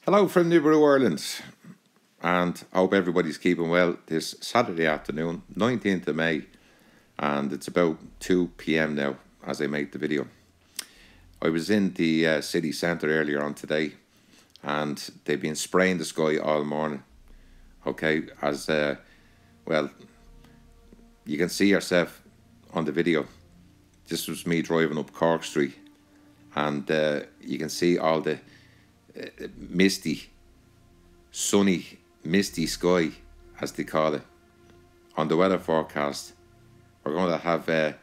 Hello from Nibliru, Ireland, and I hope everybody's keeping well this Saturday afternoon, 19th of May, and it's about 2 p.m. now as I make the video. I was in the city centre earlier on today, and they've been spraying the sky all morning, okay, as, well, you can see yourself on the video. This was me driving up Cork Street, and you can see all the misty, sunny, misty sky, as they call it. On the weather forecast, we're going to have a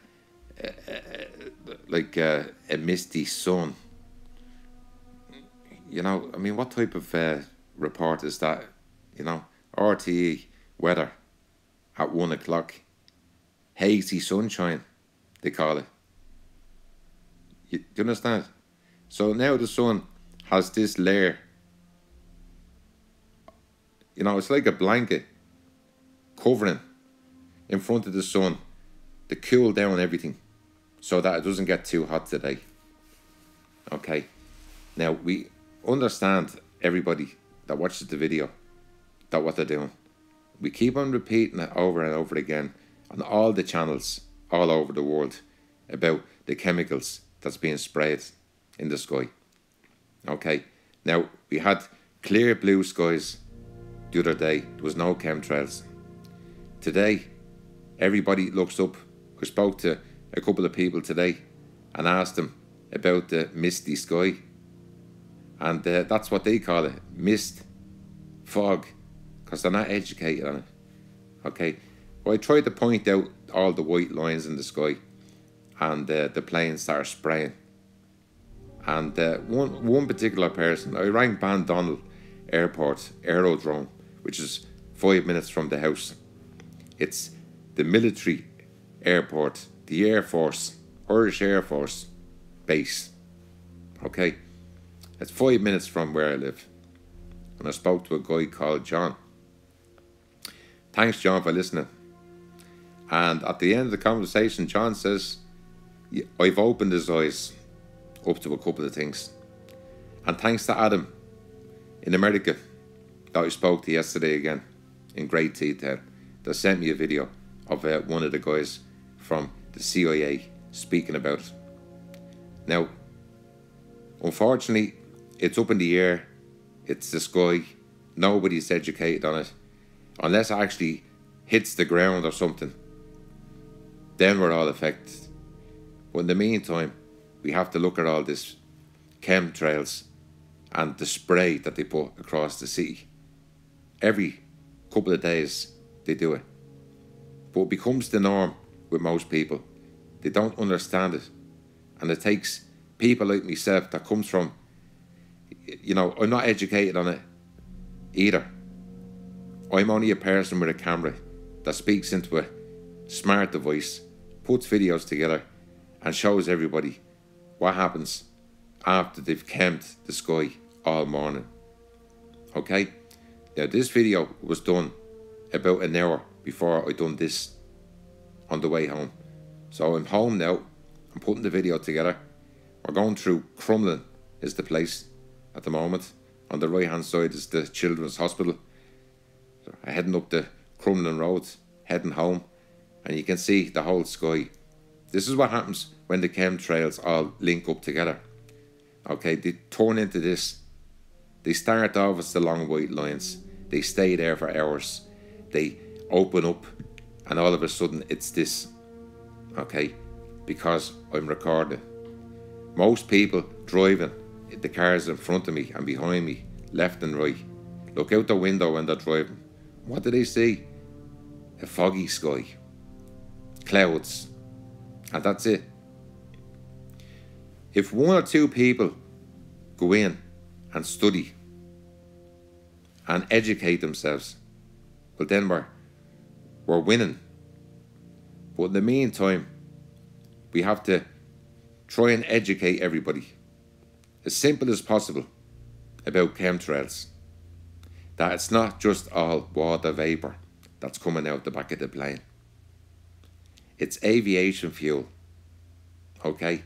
misty sun. You know, I mean, what type of report is that? You know, RTE weather at 1 o'clock. Hazy sunshine, they call it. Do you understand? So now the sun has this layer, you know, it's like a blanket covering in front of the sun to cool down everything so that it doesn't get too hot today. Okay, now we understand, everybody that watches the video, that what they're doing. We keep on repeating it over and over again on all the channels all over the world about the chemicals that's being sprayed in the sky. Okay, now we had clear blue skies the other day. There was no chemtrails. Today, everybody looks up. I spoke to a couple of people today and asked them about the misty sky. And that's what they call it, mist, fog, because they're not educated on it. Okay, well, I tried to point out all the white lines in the sky and the planes that are spraying. And one particular person, I rang Bandonald Airport, Aerodrome, which is 5 minutes from the house. It's the military airport, the Air Force, Irish Air Force base. Okay, it's 5 minutes from where I live. And I spoke to a guy called John. Thanks, John, for listening. And at the end of the conversation, John says, I've opened his eyes up to a couple of things. And thanks to Adam in America that I spoke to yesterday again in great detail, that sent me a video of one of the guys from the CIA speaking about it. Now, unfortunately, it's up in the air, it's the sky, nobody's educated on it. Unless it actually hits the ground or something, then we're all affected. But in the meantime, we have to look at all this chemtrails and the spray that they put across the city. Every couple of days they do it. But it becomes the norm with most people. They don't understand it. And it takes people like myself that comes from, you know, I'm not educated on it either. I'm only a person with a camera that speaks into a smart device, puts videos together and shows everybody what happens after they've chemed the sky all morning. Okay? Now this video was done about an hour before I done this on the way home. So I'm home now, I'm putting the video together. We're going through Crumlin is the place at the moment. On the right hand side is the Children's Hospital. So I'm heading up the Crumlin Road, heading home, and you can see the whole sky. This is what happens when the chemtrails all link up together. Okay, they turn into this. They start off as the long white lines. They stay there for hours. They open up and all of a sudden it's this. Okay, because I'm recording. Most people driving, the cars in front of me and behind me, left and right, look out the window when they're driving. What do they see? A foggy sky. Clouds. And that's it. If one or two people go in and study and educate themselves, well then we're winning. But in the meantime, we have to try and educate everybody as simple as possible about chemtrails. That it's not just all water vapour that's coming out the back of the plane. It's aviation fuel. Okay?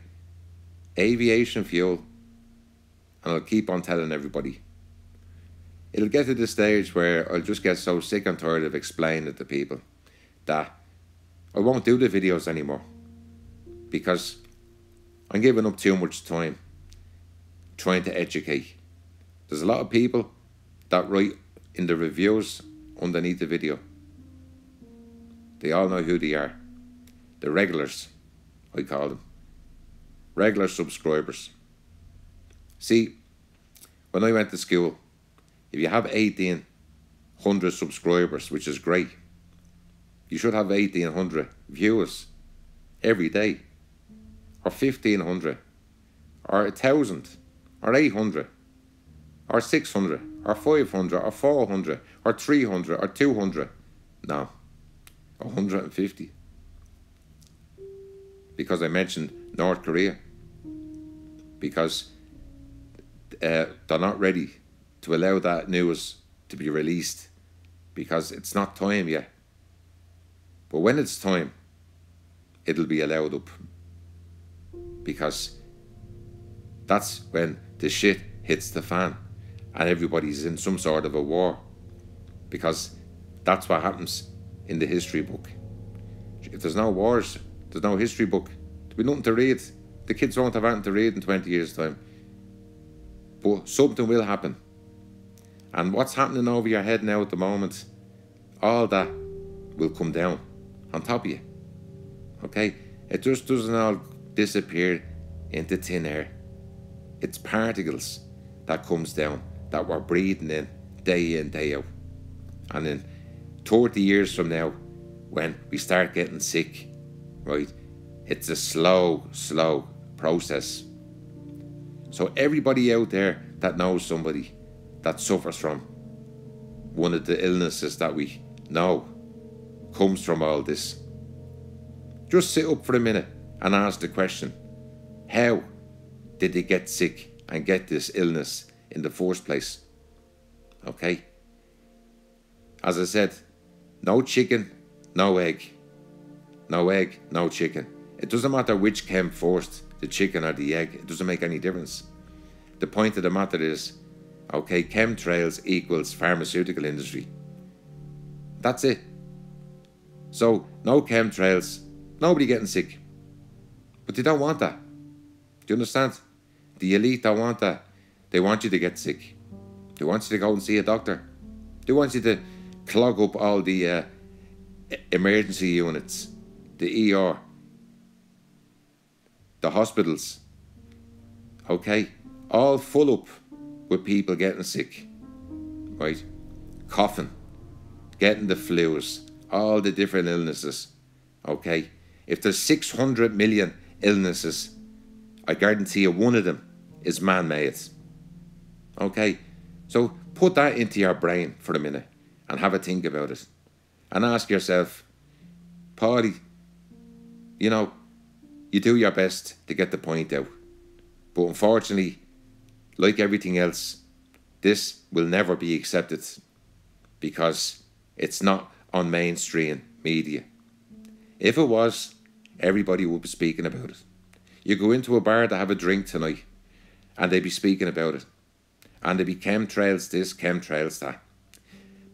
Aviation fuel, and I'll keep on telling everybody, it'll get to the stage where I'll just get so sick and tired of explaining it to people that I won't do the videos anymore, because I'm giving up too much time trying to educate. There's a lot of people that write in the reviews underneath the video. They all know who they are. The regulars, I call them. Regular subscribers. See, when I went to school, if you have 1,800 subscribers, which is great, you should have 1,800 viewers every day, or 1,500, or 1,000, or 800, or 600, or 500, or 400, or 300, or 200. No, 150. Because I mentioned North Korea. Because they're not ready to allow that news to be released, because it's not time yet. But when it's time, it'll be allowed up, because that's when the shit hits the fan and everybody's in some sort of a war, because that's what happens in the history book. If there's no wars, there's no history book, there'll be nothing to read. The kids won't have anything to read in 20 years' time. But something will happen. And what's happening over your head now at the moment, all that will come down on top of you. Okay? It just doesn't all disappear into thin air. It's particles that comes down, that we're breathing in, day out. And in 30 years from now, when we start getting sick, right, it's a slow process. So everybody out there that knows somebody that suffers from one of the illnesses that we know comes from all this, just sit up for a minute and ask the question, how did they get sick and get this illness in the first place? Okay? As I said, no chicken, no egg. No egg, no chicken. It doesn't matter which came first, the chicken or the egg. It doesn't make any difference. The point of the matter is, okay, chemtrails equals pharmaceutical industry. That's it. So, no chemtrails, nobody getting sick. But they don't want that. Do you understand? The elite don't want that. They want you to get sick. They want you to go and see a doctor. They want you to clog up all the emergency units, the ER, the hospitals, okay, all full up with people getting sick, right, coughing, getting the flus, all the different illnesses, okay. If there's 600 million illnesses, I guarantee you one of them is man-made, okay. So put that into your brain for a minute and have a think about it, and ask yourself, Paddy, you know, you do your best to get the point out. But unfortunately, like everything else, this will never be accepted, because it's not on mainstream media. If it was, everybody would be speaking about it. You go into a bar to have a drink tonight, and they'd be speaking about it. And they'd be chemtrails this, chemtrails that.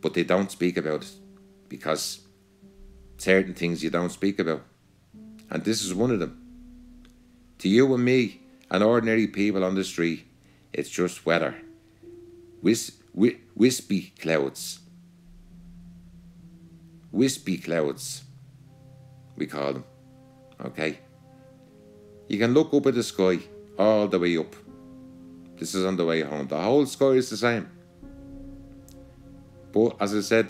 But they don't speak about it, because certain things you don't speak about. And this is one of them. To you and me and ordinary people on the street, it's just weather. Wispy clouds. Wispy clouds, we call them. Okay? You can look up at the sky all the way up. This is on the way home. The whole sky is the same. But as I said,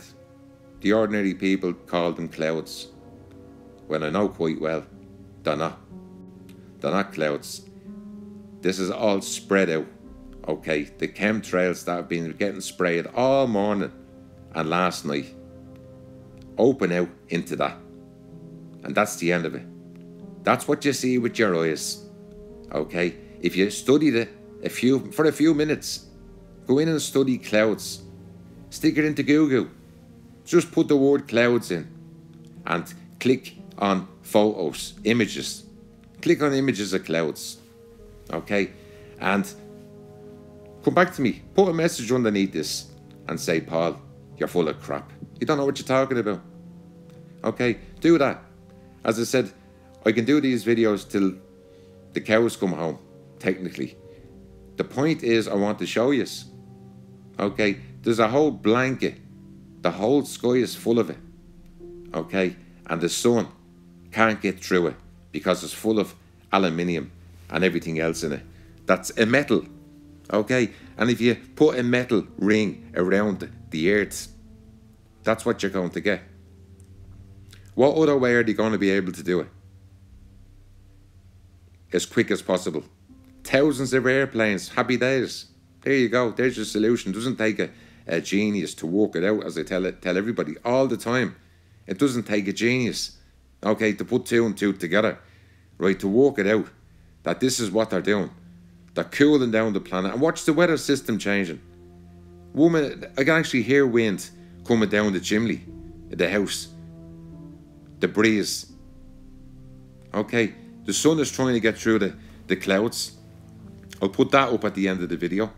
the ordinary people call them clouds, when I know quite well they're not. They're not clouds. This is all spread out. Okay, the chemtrails that have been getting sprayed all morning and last night open out into that. And that's the end of it. That's what you see with your eyes. Okay, if you studied it for a few minutes, go in and study clouds. Stick it into Google. Just put the word clouds in and click on photos, images. Click on images of clouds. Okay? And come back to me. Put a message underneath this. and say, Paul, you're full of crap. You don't know what you're talking about. Okay, do that. As I said, I can do these videos till the cows come home, technically. The point is, I want to show you. Okay, there's a whole blanket. The whole sky is full of it. Okay, and the sun can't get through it because it's full of aluminium and everything else in it. That's a metal. Okay, and if you put a metal ring around the earth, that's what you're going to get. What other way are they going to be able to do it? As quick as possible. Thousands of airplanes, happy days. There you go, there's your solution. It doesn't take a genius to work it out, as I tell everybody all the time. It doesn't take a genius, okay, to put two and two together, right, to work it out, that this is what they're doing. They're cooling down the planet. And watch the weather system changing. Woman, I can actually hear wind coming down the chimney of the house. The breeze. Okay, the sun is trying to get through the clouds. I'll put that up at the end of the video.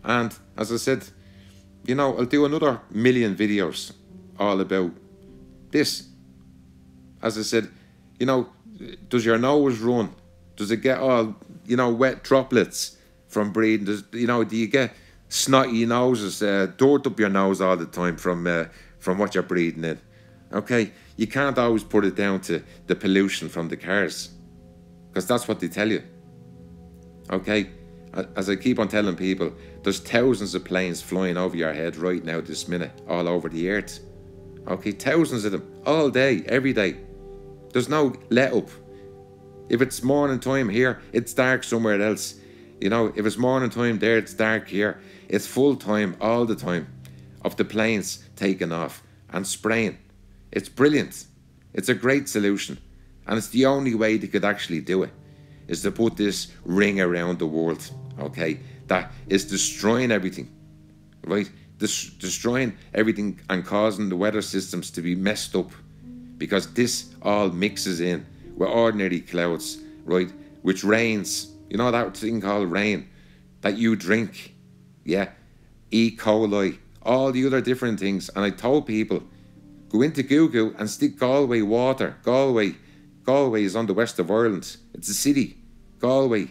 And as I said, you know, I'll do another million videos all about this. As I said, you know, does your nose run? Does it get all, you know, wet droplets from breathing? You know, do you get snotty noses, dirt up your nose all the time from what you're breathing in? Okay, you can't always put it down to the pollution from the cars, because that's what they tell you. Okay, as I keep on telling people, there's thousands of planes flying over your head right now this minute, all over the earth. Okay, thousands of them, all day, every day. There's no let up. If it's morning time here, it's dark somewhere else. You know, if it's morning time there, it's dark here. It's full time all the time of the planes taking off and spraying. It's brilliant. It's a great solution. And it's the only way they could actually do it, is to put this ring around the world, okay, that is destroying everything, right? Destroying everything and causing the weather systems to be messed up, because this all mixes in with ordinary clouds, right, which rains. You know that thing called rain that you drink, yeah, E. coli, all the other different things. And I told people, go into Google and stick Galway water. Galway is on the west of Ireland. It's a city, Galway.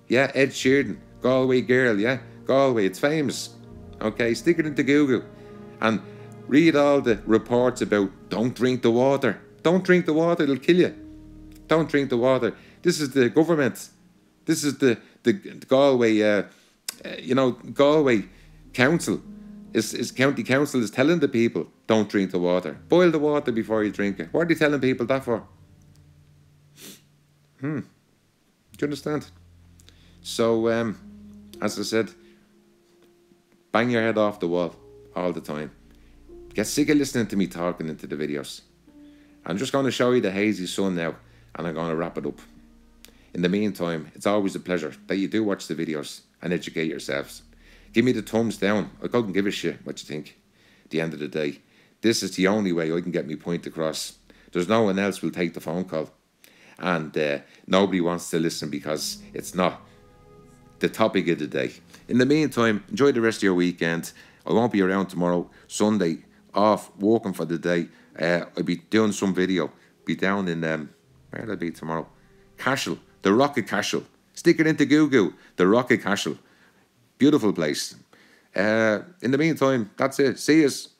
Yeah, Ed Sheeran, Galway girl, yeah, Galway, it's famous. Okay, stick it into Google and read all the reports about don't drink the water. Don't drink the water, it'll kill you. Don't drink the water. This is the government. This is the Galway, you know, Galway council. Is county council is telling the people, don't drink the water. Boil the water before you drink it. What are they telling people that for? Do you understand? So, as I said, bang your head off the wall all the time. Get sick of listening to me talking into the videos. I'm just going to show you the hazy sun now, and I'm going to wrap it up. In the meantime, it's always a pleasure that you do watch the videos and educate yourselves. Give me the thumbs down. I couldn't give a shit what you think. At the end of the day, this is the only way I can get my point across. There's no one else will take the phone call. And nobody wants to listen because it's not the topic of the day. In the meantime, enjoy the rest of your weekend. I won't be around tomorrow. Sunday, off, working for the day. I'll be doing some video. Be down in, where'll I be tomorrow? Cashel, the Rock of Cashel. Stick it into Google, the Rock of Cashel. Beautiful place. In the meantime, that's it. See yous.